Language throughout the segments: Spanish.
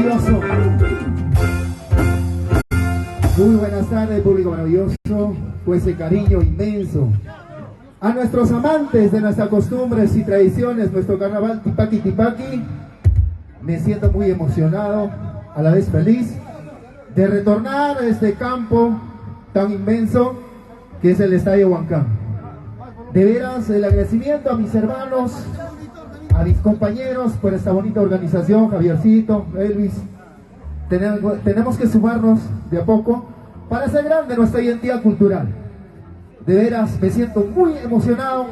maravilloso. Muy buenas tardes, público maravilloso, pues ese cariño inmenso a nuestros amantes de nuestras costumbres y tradiciones, nuestro carnaval Tipaqui Tipaqui. Me siento muy emocionado, a la vez feliz de retornar a este campo tan inmenso que es el Estadio Huancán. De veras, el agradecimiento a mis hermanos, a mis compañeros por esta bonita organización, Javiercito, Elvis. Tenemos que sumarnos de a poco para hacer grande nuestra identidad cultural. De veras, me siento muy emocionado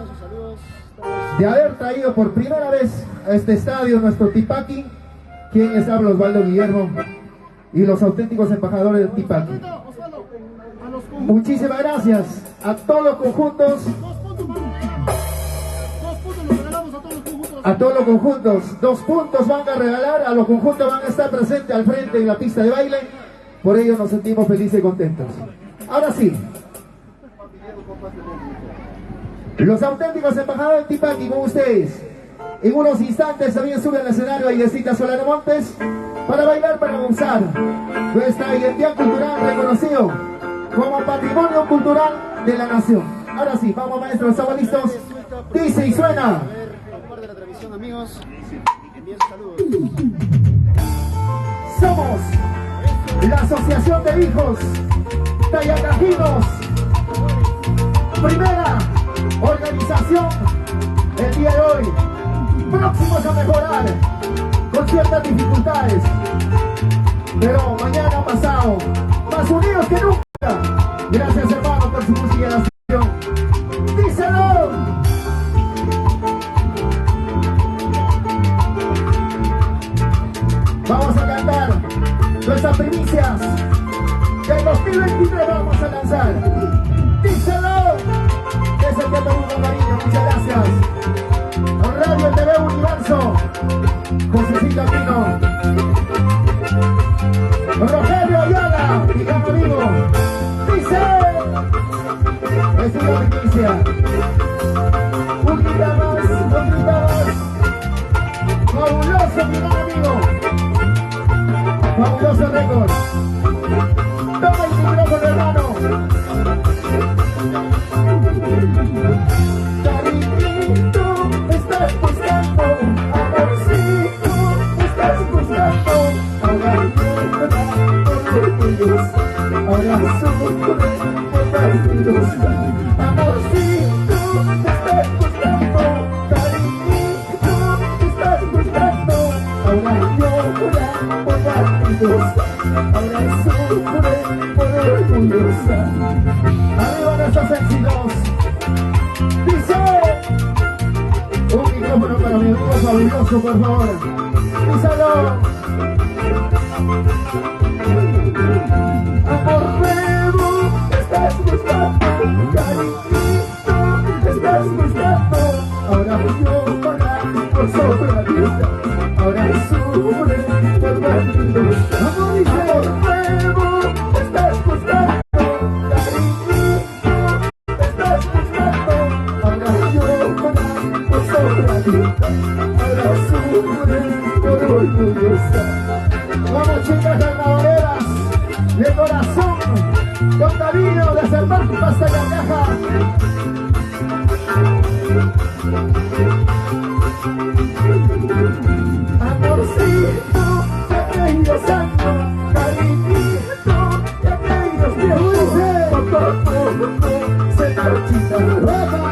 de haber traído por primera vez a este estadio nuestro Tipaqui. Quien les habla, Osvaldo Guillermo, y los auténticos embajadores del Tipaqui. Muchísimas gracias a todos los conjuntos. A todos los conjuntos, 2 puntos van a regalar, a los conjuntos van a estar presentes al frente en la pista de baile, por ello nos sentimos felices y contentos. Ahora sí, los auténticos embajadores de Tipaqui con ustedes. En unos instantes también suben al escenario Ailecita Solano Montes para bailar, para gozar nuestra identidad cultural reconocido como patrimonio cultural de la nación. Ahora sí, vamos maestros, ¿estamos listos? Dice y suena. De la transmisión, amigos, envíen saludos. Somos la Asociación de Hijos Tayacajinos, primera organización el día de hoy, próximos a mejorar con ciertas dificultades, pero mañana pasado, más unidos que nunca. Gracias hermano por su música y la sesión. ¡Díselo! Vamos a cantar nuestras primicias del 2023, vamos a lanzar. Díselo, es el que te gusta, cariño, muchas gracias. Radio TV Universo, Josecito Aquino, Rogelio Ayala, mi gran amigo. Dice, es una primicia. Un grita más, fabuloso, mi gran amigo. Fabuloso récord. Toma el micrófono, hermano. Cariñito, estás buscando, amorcito, estás buscando. Ahora tuyos, ahora sufre por partidos. Amorcito, estás buscando, cariñito, estás buscando. Ahora llora por partidos, ahora sufre por orgullosa. Arriba nuestros éxitos. Dice, un micrófono para mi amigo fabuloso, por favor. Díselo. Amor nuevo, estás buscando, cariñito, estás buscando. Ahora llora por sobrevivirte, ahora sufre por partidos. Amor nuevo, estás buscando, cariñito, estás buscando. Ahora llora por sobrevivirte, ahora sufre por orgullosa. Vamos chicas carnavaleras, de corazón, con cariño, desde el marco hasta la caja. Amorcito de aquellos años, cariñito de aquellos tiempos, poco a poco se marchita,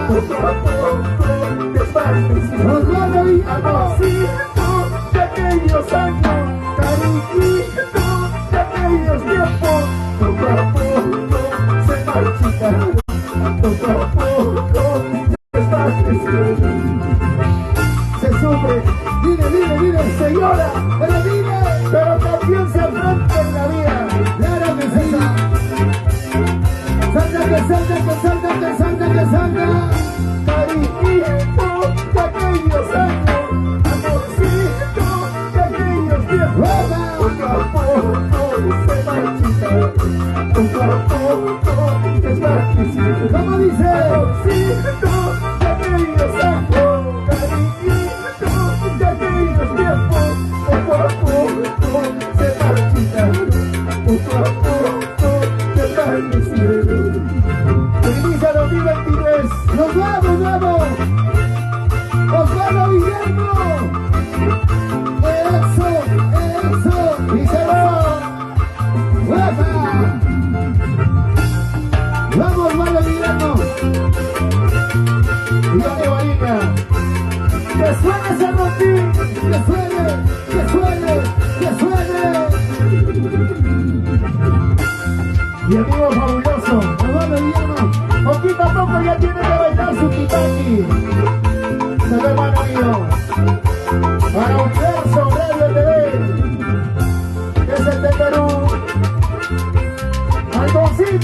poco a poco desvanecido. Amorcito de aquellos años, cariñito de aquellos tiempos, poco a poco se marchita, poco a poco desvanecido. Se sufre, dile, señora, pero también se afronta en la vida. Claro que sí. Salta. Cariñito de aquellos años, amorcito de aquellos tiempos. Poco a poco se marchita, poco a poco desvanecido. ¿Cómo dice? Amorcito de aquellos años, cariñito de aquellos tiempos, poco a poco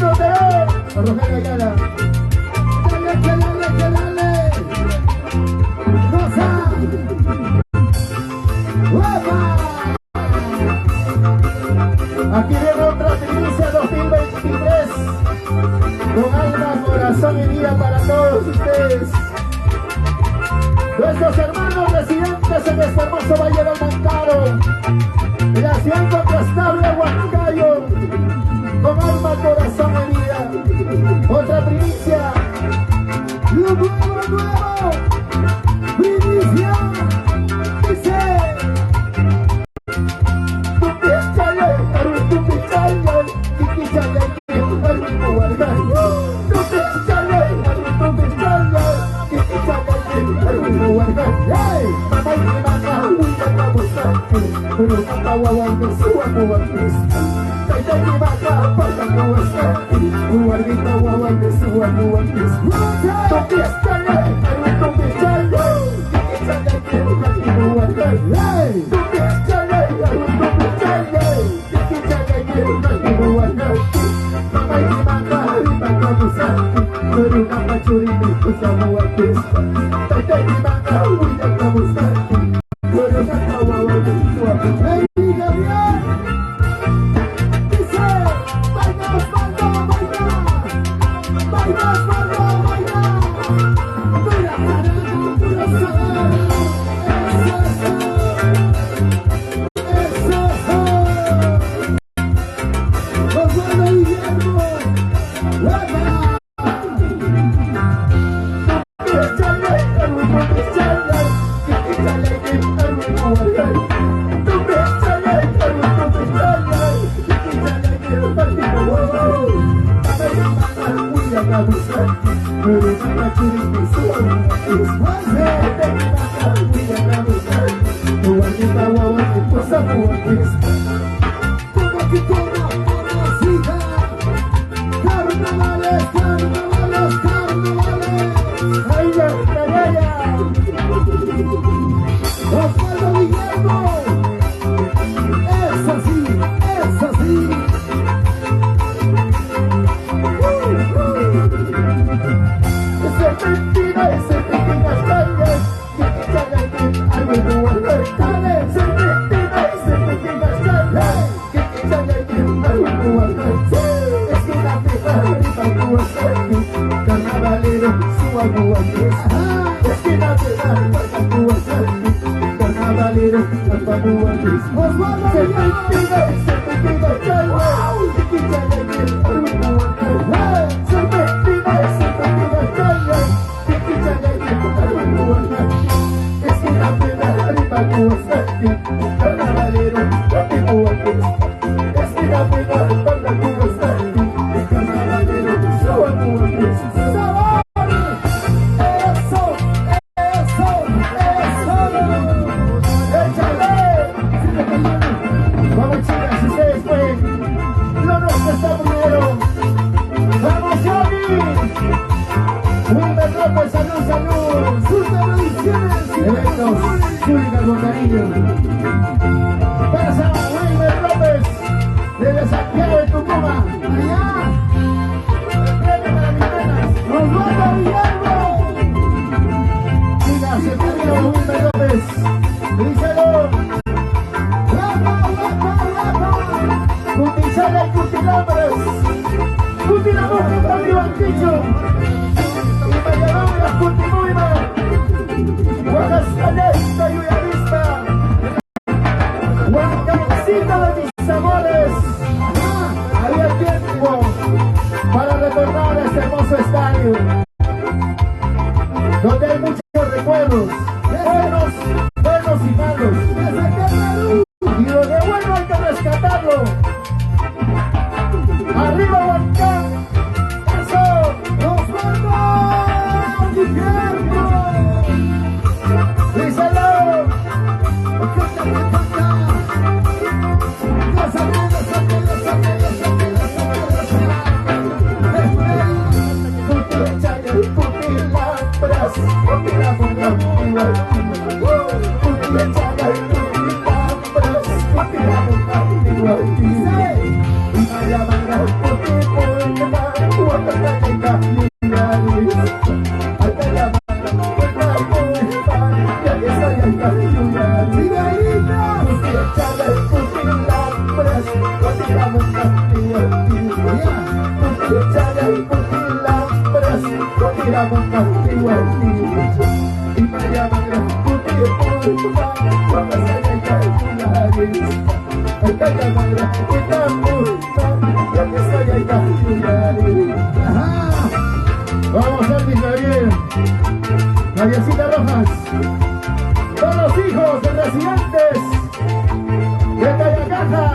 Frontera, Rogelio Ayala. Dale. Rosa. ¡Guapa! Aquí viene otra primicia 2023. Con alma, corazón y vida para todos ustedes. Nuestros hermanos residentes en este hermoso Valle del Mancaro, en la ciudad incontrastable de Huancayo, con alma, corazón y vida. Otra primicia. Lo nuevo. Primicia. Dice. Dice, y vaya a mandar porque y María Magra, Puti, Puta, Guapasaya, Cayularis, Alcaya Magra, Puta, Puta, Guapasaya, Cayularis. Vamos, Elvis Javier, Mariacita Rojas, todos los hijos de residentes de Cayacaja,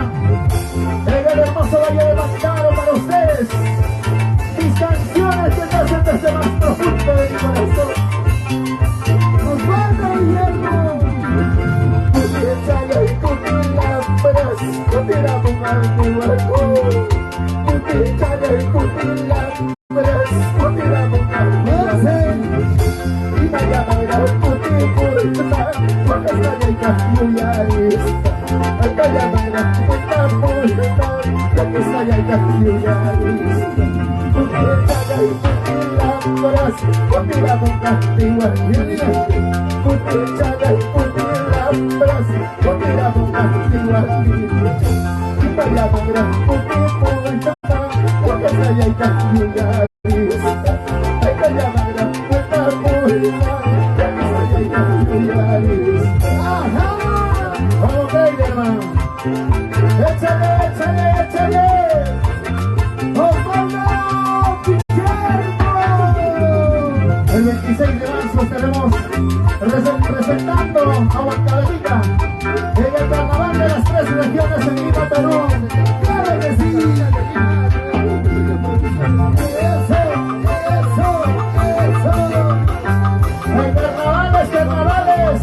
en el hermoso Valle de Mantaro para ustedes. Mis canciones que nacen desde más profundo de mi corazón. Osvaldo Guillermo, Chaya y Cutilámparas, Cotirabungan y Huarco, Chaya y Cutilámparas, Cotirabungan y Huarco, y Maya Magra, Cutipurta, Guacasaya y Cayularis, Alcaya Magra, Cutapurta, Guacasaya y Cayularis. Chaya y Cutilámparas, Cotirabungan y Huarco, Chaya y Cutilámparas, Cotirabungan y Huarco, y Maya Magra, Cutipurta, Guacasaya y Cayularis, Alcaya Magra, Cutapurta, Guacasaya y Cayularis. ¡Ajá! ¡Vamos, Heiderman! ¡Échale, échale, échale! ¡Osvaldo Guillermo! El 26 de marzo estaremos presentando a Huancavelica en el Carnaval de las Tres Regiones en Lima, Perú. ¡Claro que sí! ¡Eso, eso, eso! ¡En carnavales, carnavales!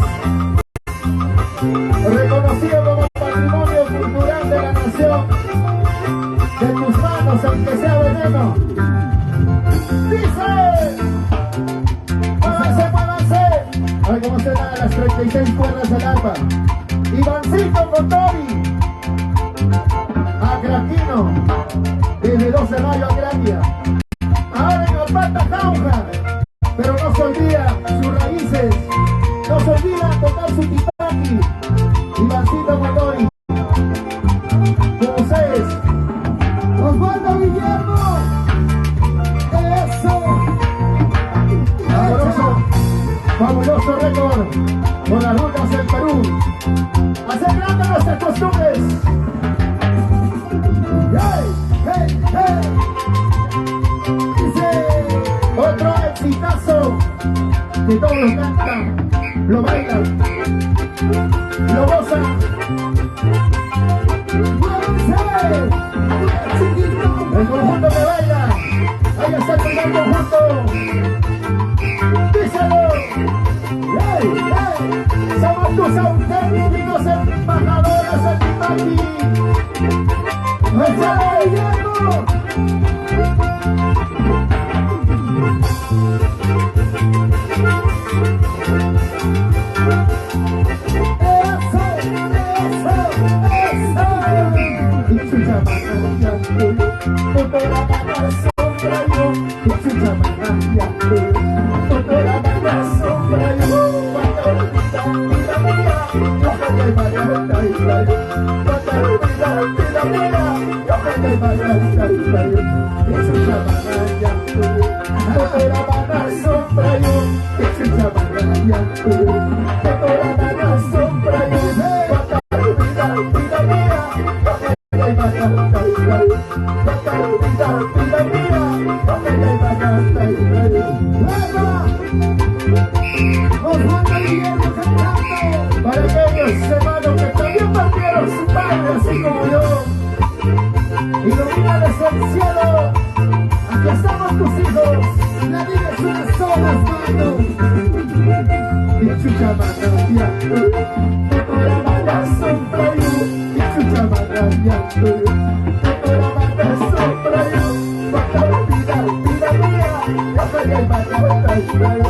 Reconocido como patrimonio cultural de la nación, de tus manos aunque sea veneno. Dice, muévanse, muévanse. Ay, como se da las 36 cuerdas del alba. Ivancito Motori, Acraquino, desde 12 de mayo a Gracia. Ahora en Apata Jauja, pero no se olvida sus raíces, no se olvida tocar su tipaki. Ivancito Motori, con ustedes, Osvaldo Guillermo. Eso. Amoroso, fabuloso récord con las rutas del Perú. Hacer grandes nuestras costumbres. Hey, hey, hey. Dice, otro exitazo que todos lo cantan, lo bailan, lo gozan. El conjunto que baila, ahí está el primer conjunto. Díselo. Hey, hey. Somos tus auténticos embajadores de Tipaki. ¡Échale, Guillermo! Para aquellos hermanos que también partieron su padre, así como yo, ilumínales el cielo. Aquí estamos tus hijos. La vida es una sola, hermano. Y chucha manantia, la mala sombra yo. Y chucha manantia, la mala sombra yo. Cuánta vida, vida mía, la falla y manantia yo.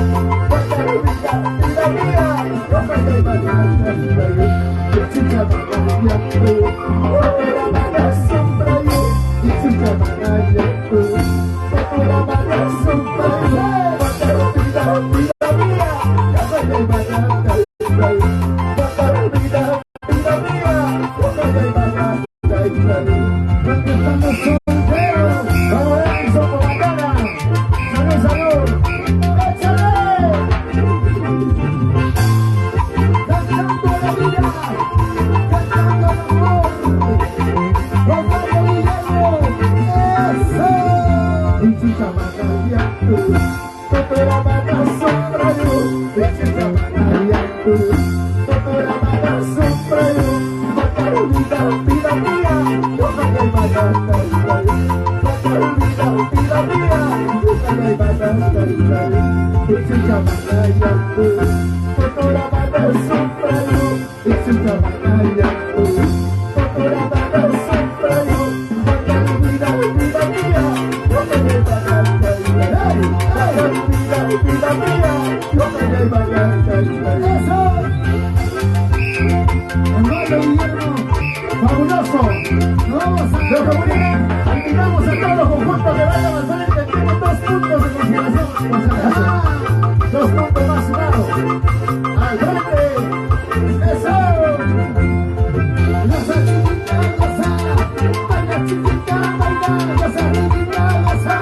Cuánta vida, vida mía, la falla y manantia yo. Y chucha manantia yo, la mala sombra yo. Y chucha manantia yo. La mala sombra yo, cuánta vida, vida mía, la falla y manantia yo. Cuánta vida, vida mía, la falla y manantia yo. Porque estamos solteros, vamos a ver, somos bacana. Salud, salud, échale. vida mía, ojalá y batata y vale. Vida mía, ojalá y batata y vale. Ichucha manaya, Totora bata sumprayo, Ichucha manaya, Totora bata sumprayo, vida mía, ojalá y batata y vale. Vida mía, ojalá y batata y vale. Hermano Guillermo, fabuloso. Los comunicamos, invitamos a todos los conjuntos que vayan al frente. Tienen 2 puntos de consideración. 2 puntos más sumados. Al frente. Eso. Goza chiquita, goza. Baila chiquita, baila. Goza chiquita, goza.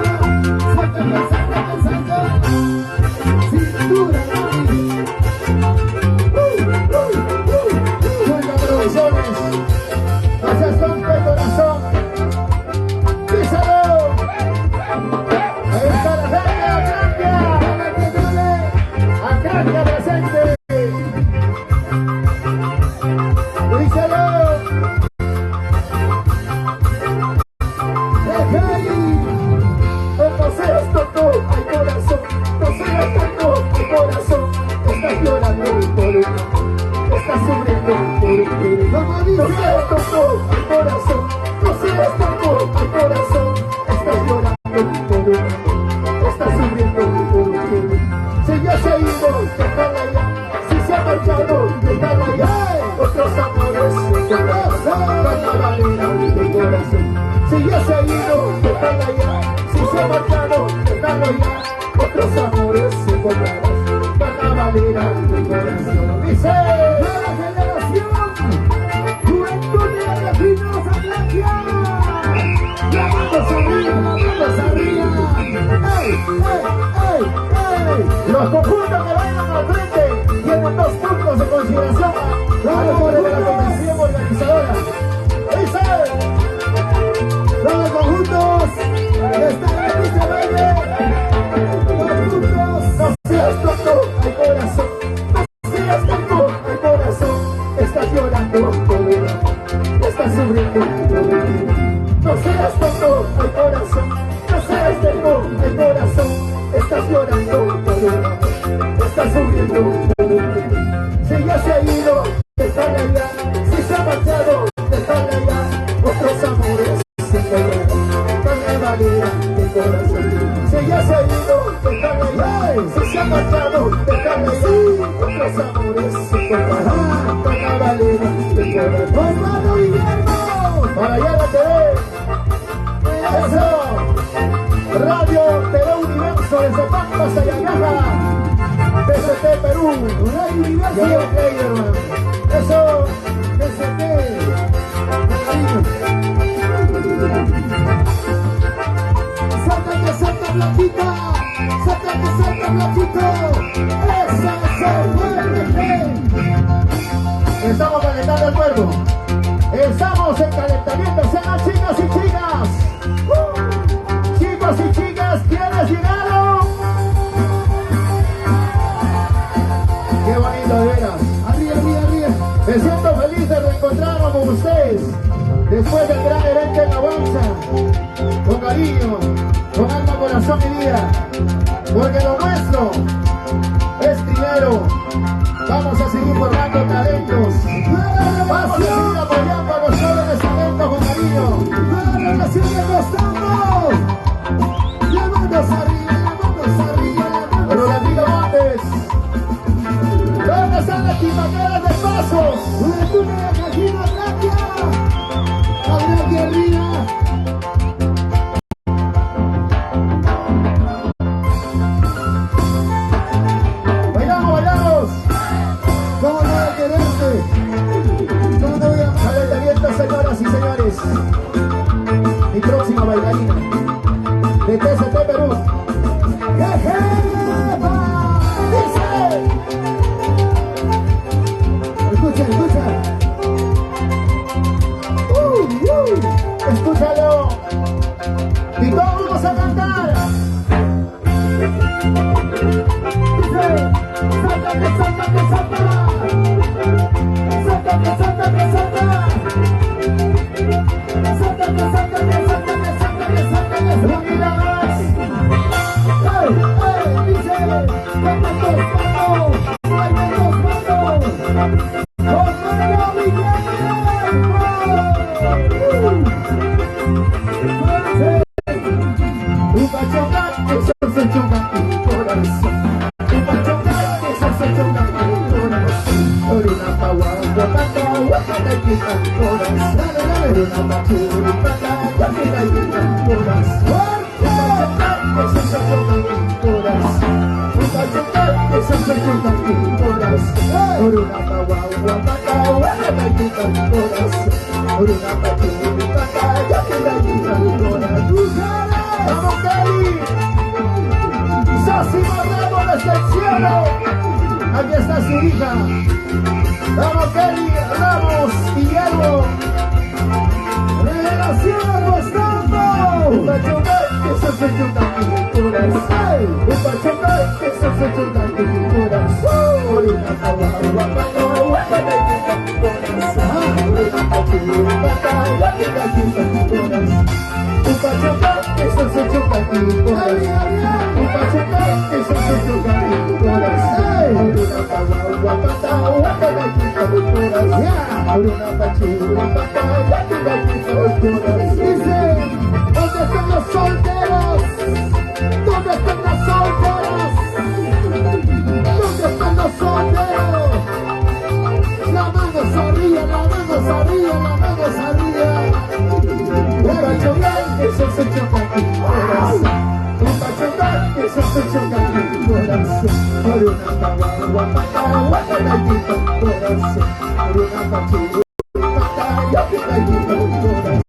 Sácame, sácame, sácame. Cintura, mami. Buenas producciones. Gracias, compa, corazón. Písalo. Ahí está la feria, Acacia presente. Písalo. No seas tonto, ay corazón. No seas tonto, ay corazón. Estás llorando por un amor. Estás sufriendo por un querer. No seas tonto, ay corazón. No seas tonto, ay corazón. Estás llorando por un amor. Estás sufriendo por un querer. Si ya se ha ido, déjala ya. Si se ha marchado, déjala ya. Otros amores se encontrarán. Carnavalera de corazón. Si ya se ha ido, déjala ya. Si se ha marchado, déjalo ya. Otros amores se encontrarán. Carnavalera de corazón. Dice: nueva generación, juventud de la Espinosa Blanquia. La manos arriba, la manos arriba. ¡Ey, ey, ey, ey! Los conjuntos que vayan al frente tienen 2 puntos de consideración a favor de la comisión organizadora. Dice: los conjuntos están en este baile. 2 puntos. No seas tonto, ay corazón. No seas tonto, ay corazón. Estás llorando por el amor. Estás sufriendo por el amor. No seas tonto, ay corazón. No seas tonto, ay corazón. Estás llorando por el amor. Estás sufriendo por el amor. Si ya se ha ido, déjala ya. Si se ha marchado, déjala ya. Otros amores se encontrarán. Carnavalera de corazón. Si ya se ha ido, déjala ya. Si se ha marchado, déjala ya. Otros amores se encontrarán. Carnavalera de corazón. ¡Hermano Guillermo! Para allá la TV. Eso. Radio TV Universo desde Pampa hasta Yayaja. TCT Perú. Radio Universo. Eso. TCT. Sácate, salta Blanquita. Sácate, salta Blanquito. Eso, fuerte. Estamos calentando el cuerpo. Estamos en calentamiento. Sean chicos y chicas. Chicos y chicas, ¿quiénes llegaron? Qué bonito, de veras. Arriba, arriba, arriba. Me siento feliz de reencontrarnos con ustedes después del gran evento en Avanza. Con cariño, con alma, corazón y vida. Porque lo nuestro es dinero. Vamos a seguir formando talentos. Vamos a seguir apoyando a los jóvenes talentos con cariño. ¡Nueva relación de costamos! ¡La manos arriba, la manos arriba, la manos! Pero la digo antes. ¿Dónde están las timaqueras de Pasos? ¡Juventud de la Cajina Blanquia! ¡Adrián Guerrilla! ¡Bailamos, bailamos! ¿Cómo no voy a quererte? ¿Cómo no voy a amar? Calentamiento, señoras y señores. Mi próxima bailarina de TCT Perú. ¡Jejepa! ¡Dice! Escucha, escucha. Escúchalo. Y todos vamos a cantar. Dice: sácate, sácate, sácate. Sácate, sácate, sácate. Vamos, Cali. Sosimo Ramos desde el cielo. Aquí está su hija. Vamos, Kelly Ramos y Diego. Revelación apostando. Un pachocar que se hace chutar pinturas. Un pachocar que se hace chutar pinturas. Por una pagua, guapata y pinturas. Una pachurupata, guapata y pinturas. Un pachocar que se hace chutar pinturas. Un pachocar que se hace chutar pinturas. Una pagua, guapata, guapata y pinturas. Una pachurupata, guapata y pinturas. Dice, ¿dónde están los solteros? ¿Dónde están las solteras? ¿Dónde están los solteros? La mano sabía, la mano sabía, la mano sabía. Un pachocar que se hace chocar pinturas. Un pachocar que se hace chocar pinturas. Por una pagua, guapata, guapata y pinturas. Por una pachurupata, guapata y pinturas.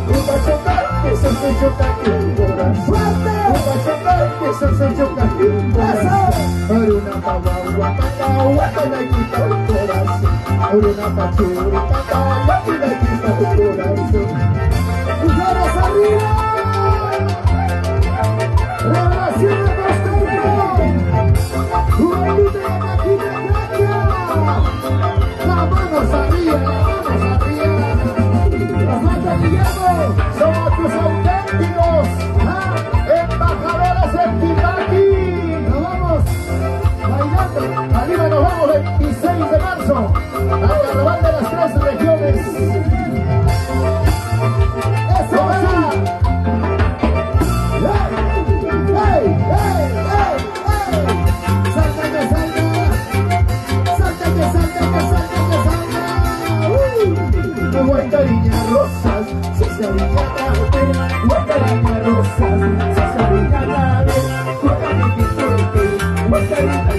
Un pachocar que se hace chocar pinturas. Un pachocar que se hace chocar pinturas. Por una pagua, guapata, guapata y pinturas. Por una pachurupata, guapata y pinturas. ¡Mujeres arriba! ¡Revelación de Costa ¡Juventud de Maquinaria! ¡La mano sabía, la mano sabía! ¡Nos mata Guillermo! ¡Somos tus auténticos embajadores de Tipaqui! ¡Nos vamos bailando! ¡Arriba nos vamos 26 de marzo! ¡Al Carnaval de las Tres Regiones! ¡Eso va! Guaitariña rosas, se sabía guaitariña rosas, se sabía guaitariña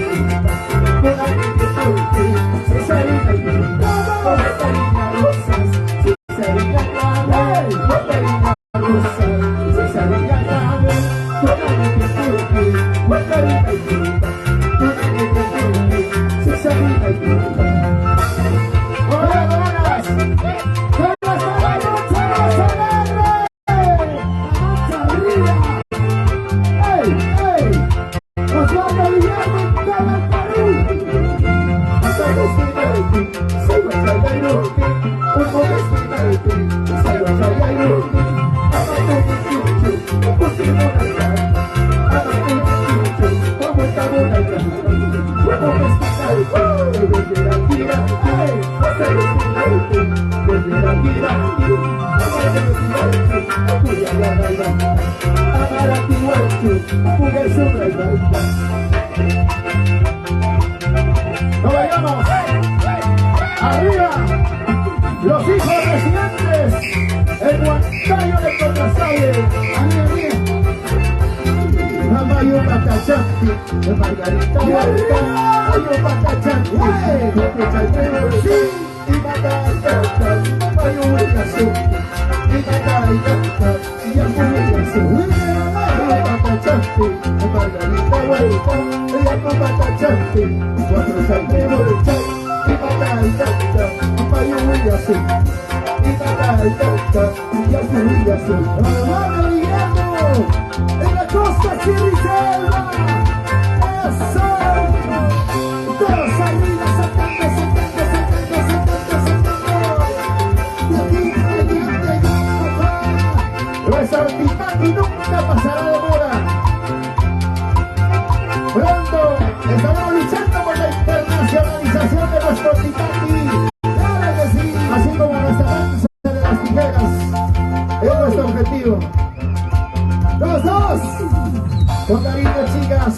se sabía guaitariña rosas, se sabía guaitariña rosas, se sabía se sabía ¡No vayamos! ¡Arriba! ¡Los hijos residentes! ¡El Huancayo de Contrasable! ¡Arriba! Mamayo Patachanti, de Margarita Huerta, Mayo Patachanti, de Pechayero, sí, y Matacata, Mamayo Huerta, y Matacata, y Apuyasu, Mayo Patachanti, de Margarita Huerta, y Patachanti, cuatro Santeros, y Matacata, Mayo Huerta, y Matacata, y Apuyasu, ¡Hermano Guillermo! ¡En la costa, Sierra y Selva! ¡Eso! ¡Todos arriba, sacando! ¡De aquí, papá! Nuestro Tipaqui nunca pasará de moda. Pronto estaremos luchando por la internacionalización de nuestro Tipaqui. ¡Claro que sí! Así como nuestra danza de las tijeras. solteras. Es nuestro objetivo. Los dos. Con cariño, chicas.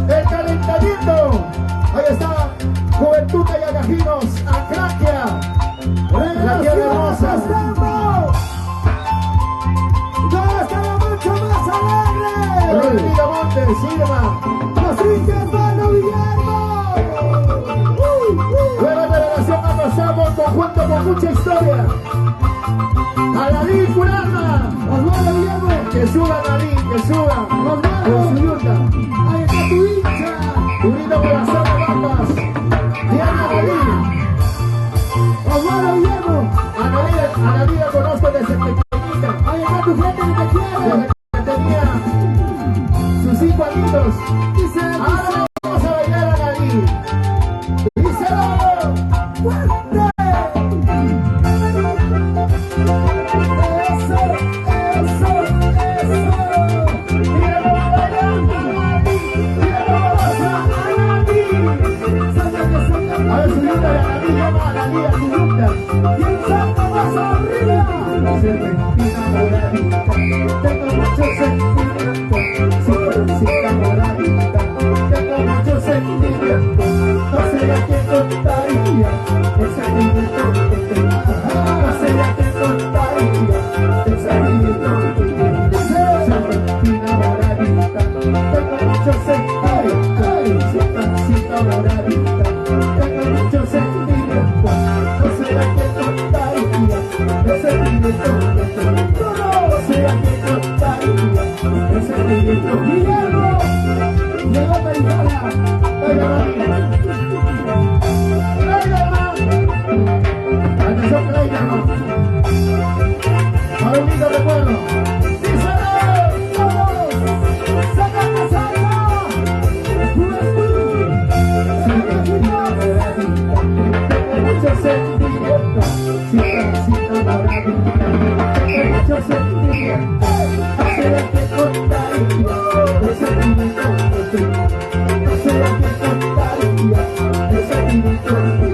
El calentamiento. Ahí está. Juventud de Yagajinos. Acraquia. La tierra hermosa. ¡Todo estaba mucho más alegre! Rodrigo Montes, Irma. ¡Así que hermano Guillermo! Nueva delegación pasamos conjunto con mucha historia. Aladín Curama. Osvaldo Guillermo. Que suba Aladín, que suba. Osvaldo. Con su yunta. Ahí está tu hincha. Unido con la zona de Bambas. Diana Aladín. Osvaldo Guillermo. Aladín la conozco desde pequeñita. Ahí está tu gente que te quiere. Desde que tenía sus 5 añitos. Dice, Ahora vamos a bailar a Aladín. ¡Díselo! ¡fuerte! ¡Eso! ¡Míralo bailando! ¡Míralo bailando! A ver, su yunta de Aladín, llama a Aladín a su yunta. ¡Y el salto más arriba! Tengo mucho sentimiento, simplecita moradita. Tengo mucho sentimiento, no sé a quién contaría el sentimiento que tengo. No sé a quién contaría el sentimiento que tengo. Simplecita moradita, tengo mucho sentimiento, simplecita moradita. Tengo mucho sentimiento, no sé a quién contaría el sentimiento que tengo. No sé a quién contaría el sentimiento que ¡Guillermo! Llegó Perifala. Atención, Clayderman. Para un lindo recuerdo. ¡Díselo! ¡Vamos! ¡Sácate, saca! ¡Juventud! Tengo mucho sentimiento, simplecita moradita. Tengo mucho sentimiento, no sé a quién contaría el sentimiento que tengo. No sé a quién contaría el sentimiento que tengo.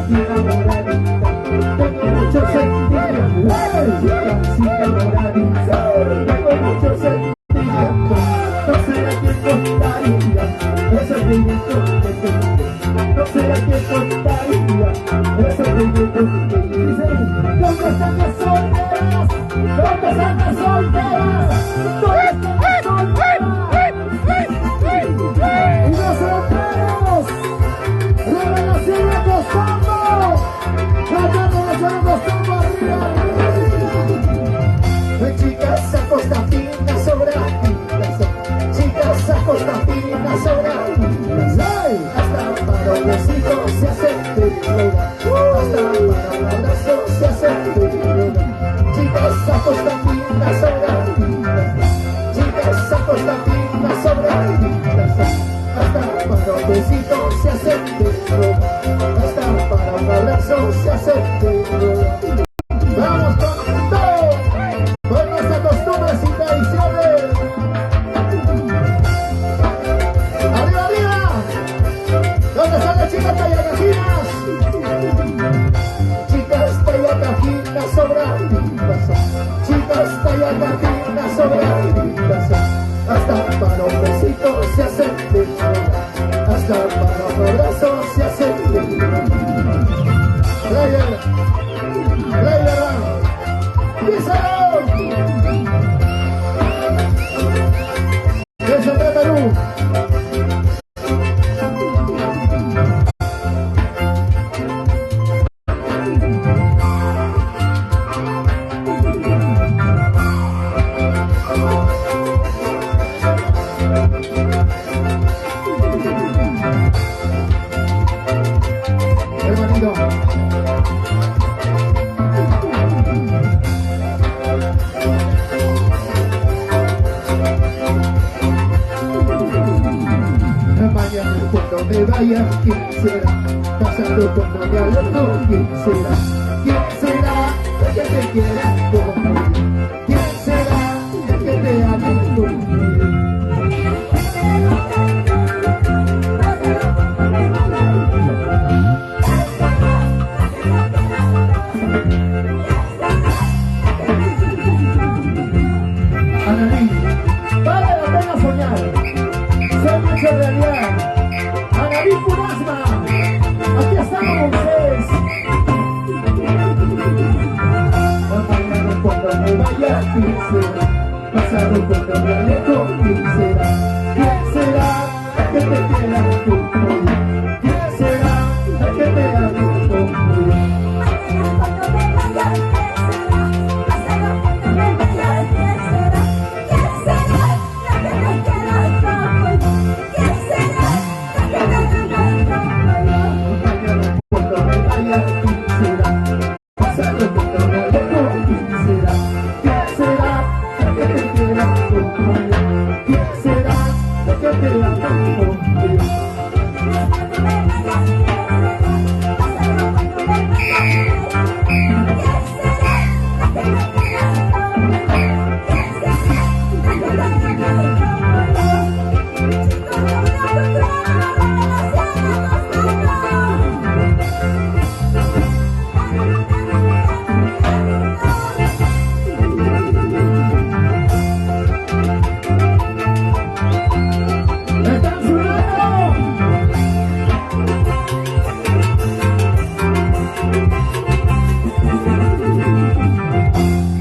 Simplecita moradita. Tengo mucho sentimiento, simplecita moradita. Tengo mucho sentimiento, no sé a quién contaría el sentimiento que tengo. No sé a quién contaría el sentimiento que tengo. ¿Dónde están las solteras? ¿Dónde están las solteras? ¿Dónde están las solteras? ¡Y los solteros! ¡Revelación de Costambo! ¡La revelación de Costambo arriba! Chicas acostapinas sobraditas, chicas acostapinas sobraditas, hasta para un besito se hace figura, hasta para un abrazo se hace figura. Chicas acostapinas sobraditas, chicas acostapinas sobraditas, hasta para un besito se hace figura, hasta para un abrazo se hace figura. ¡Vamos con todo! ¡Con nuestras costumbres y tradiciones! ¡Arriba, arriba! ¿Dónde están las chicas tallagajinas? Chicas tallagajinas sobraditas, chicas tallagajinas sobraditas, hasta para un besito se hace figura, hasta para un abrazo se hace figura. Player, ¡díselo! ¡Eso de Perú! Hermanito. Mañana cuando me vaya, ¿quién será? Pasando cuando me alejo, ¿quién será? ¿Quién será el que te quiera conmigo? ¿Quién será el que te ame conmigo? María, ¿quién será? Pasado por Cabralejo, ¿quién será? ¿Quién será la que te quiera como yo? ¿Quién será la que te ame como yo?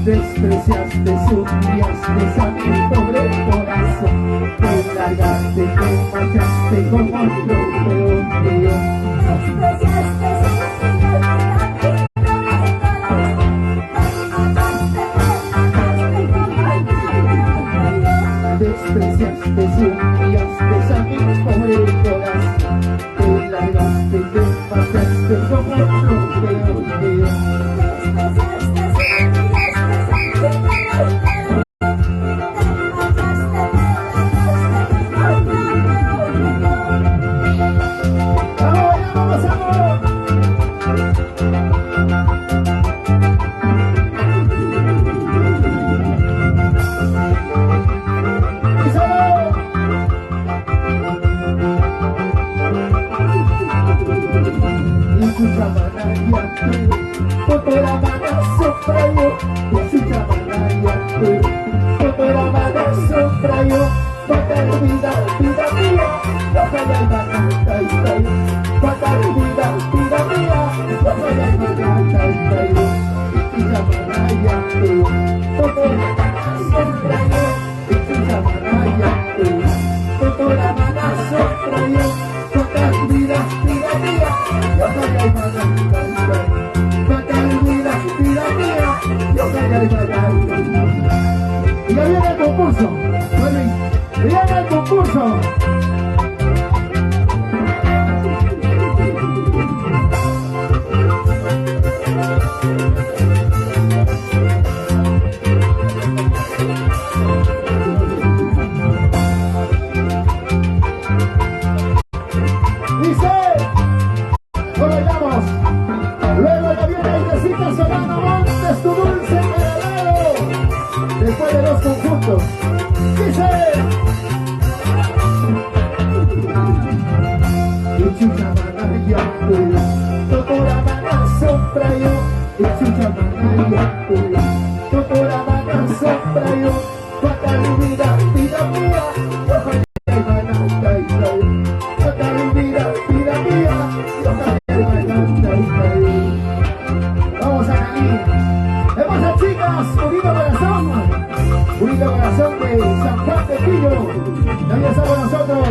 Despreciaste, humiliaste a mi pobre corazón, te largaste, te marchaste como otro peor que yo. Despreciaste, humiliaste a mi pobre corazón, te largaste, te marchaste como otro peor que yo. Y ya viene el concurso. Viene el concurso. Después de los conjuntos, dice: Ichucha manaya, totora mana sombra yo. Ichucha manaya, totora mana sombra yo. Falta mi vida, vida mía, yo fallé manata y trae. Falta mi vida, vida mía, yo fallé manata y trae. Vamos a Cali. Hermosas chicas, unido corazón. Unido corazón de San Juan de Pillo. También está con nosotros.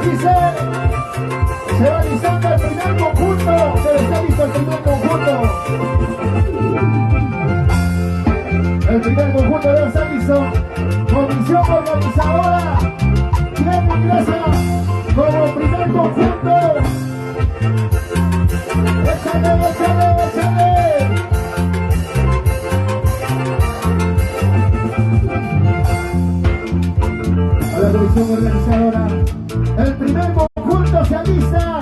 Dice: se va listando el primer conjunto. Se está listo el primer conjunto. El primer conjunto debe estar listo. Comisión organizadora. ¿Quién ingresa como primer conjunto? ¡Échale, échale, échale! A la comisión organizadora, el primer conjunto se alista.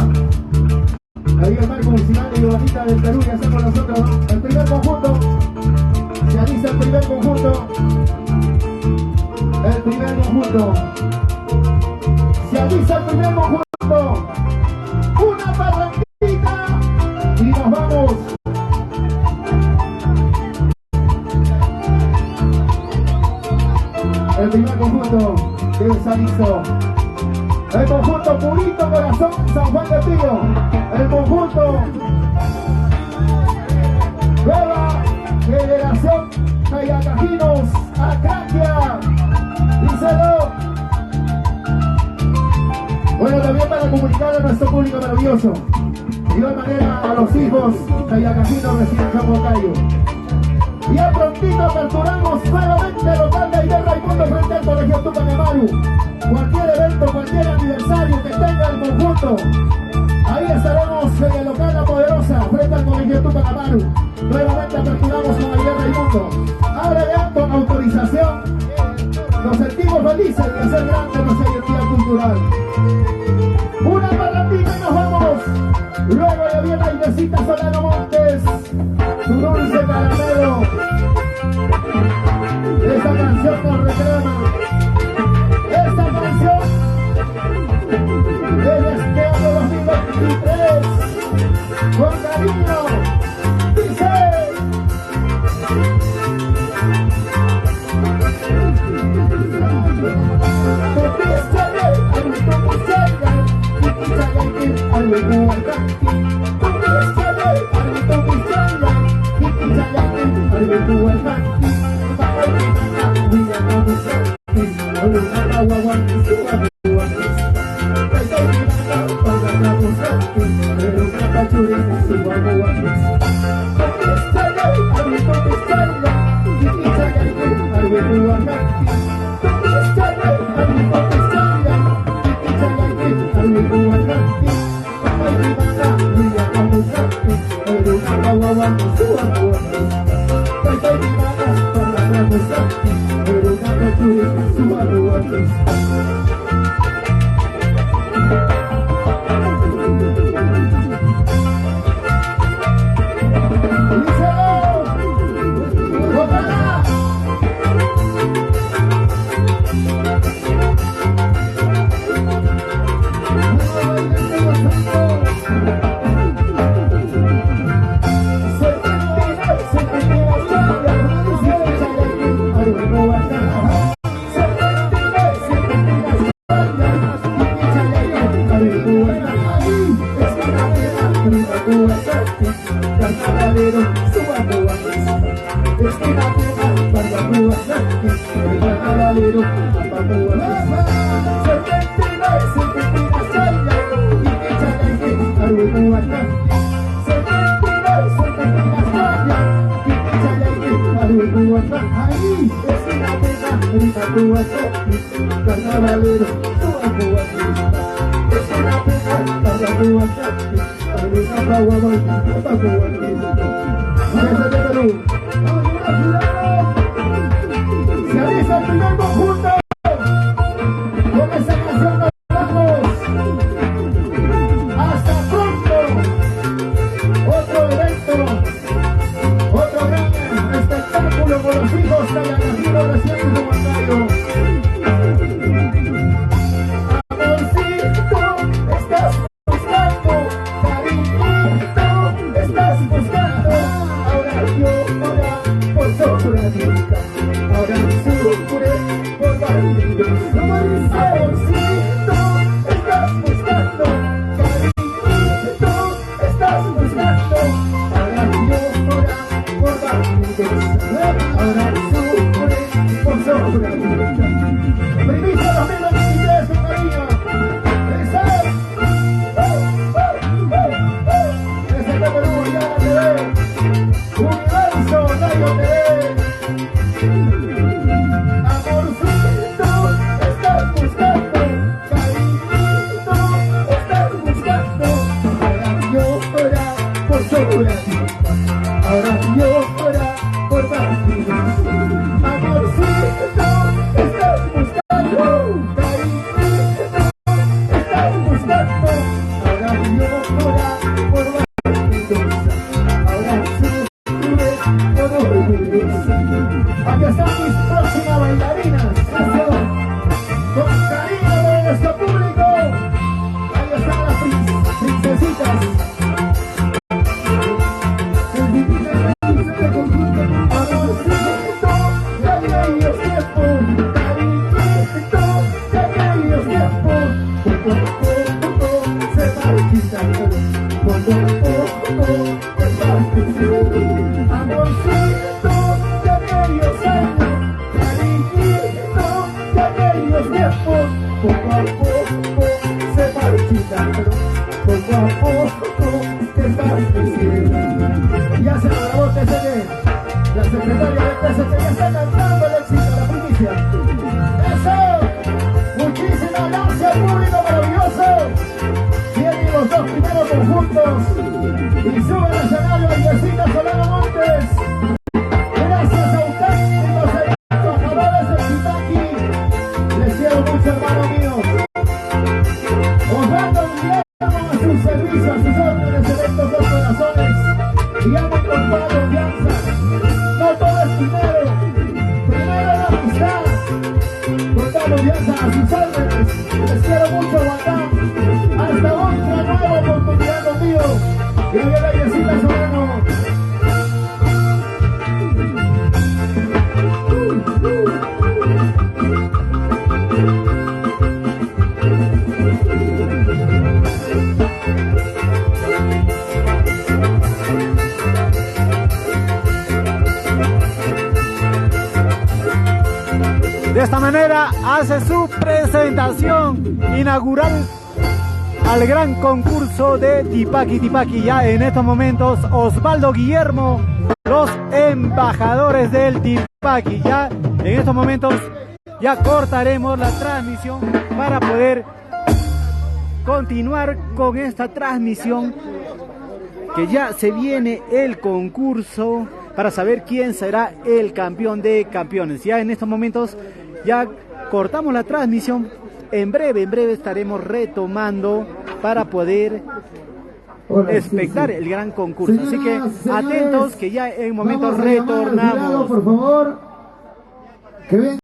Ahí el Marco Municipal de Yobatita del Perú ya está con nosotros. El primer conjunto se alista, el primer conjunto. El primer conjunto se alista, el primer conjunto. Una parrandita y nos vamos. El primer conjunto debe estar listo. El conjunto Purito Corazón San Juan de Pillo. El conjunto Nueva Generación Cayacajinos, Acacia, díselo. Bueno, también para comunicar a nuestro público maravilloso. De igual manera a los hijos cayacajinos recién Chamocayo. Ya prontito aperturamos nuevamente el local de Aide Raimundo frente al Colegio Tupac Amaru. Cualquier evento, cualquier aniversario que tenga el conjunto, ahí estaremos en el local La Poderosa frente al Colegio Tupac Amaru. Nuevamente aperturamos con Aide Raimundo. Ahora ya con autorización nos sentimos felices de hacer grande nuestra identidad cultural. Una parrandita y nos vamos. Luego ya viene Aidecita Solano Montes, su dulce caramelo. Esta canción nos reclama. Esta canción es este año 2023. Con cariño. Dice. Se avisa el primer conjunto. Con esa canción nos vamos. Hasta pronto. Otro evento, otro gran espectáculo con los hijos de Ayacajino recién de Huancayo. Amorcito, estás buscando, cariñito, estás buscando. Ahora llora por sobradita, ahora sufre por bandidos. Amorcito, estás buscando, cariñito, estás buscando. Ahora llora por bandidos, ahora sufre por sobradita. Permiso 2023 con cariño. Desde Perú, ya TV, Universo, Radio TV. Amorcito, estás buscando, cariñito, estás buscando. Ahora llora por sobradita, ahora llora por bandidos. Amorcito, estás buscando, cariñito, estás buscando. Ahora llora por bandidos, ahora sufre por orgullosa. Aquí están mis próximas bailarinas. Eso, con cariño de nuestro público. Ahí están las princesitas. Amorcito, ya aquellos tiempos, cariñito, ya aquellos tiempos. Poco a poco se va quitando, poco a poco se va quitando. Amorcito, ya aquellos Montes, el que ya está cantando el éxito, la primicia. ¡Eso! Muchísimas gracias, público maravilloso. Vienen los dos primeros conjuntos y suben al escenario la Yesita Solano Montes. Gracias a ustedes, los embajadores de Tipaqui. Les quiero mucho, hermano mío. Osvaldo Guillermo a su servicio, a sus órdenes en estos dos corazones. Y han encontrado confianza. No todo es dinero. Primero la amistad. Contamos confianza a sus órdenes. Les quiero mucho, Guatán. Hasta otra nueva oportunidad conmigo. Y viene la Yesita Solano. De esta manera hace su presentación inaugural al gran concurso de Tipaqui Tipaqui. Ya en estos momentos Osvaldo Guillermo, los embajadores del Tipaqui. Ya en estos momentos ya cortaremos la transmisión para poder continuar con esta transmisión, que ya se viene el concurso para saber quién será el campeón de campeones. Ya en estos momentos ya cortamos la transmisión. En breve estaremos retomando para poder espectar el gran concurso. Así que atentos, que ya en momentos retornamos. Por favor, que venga.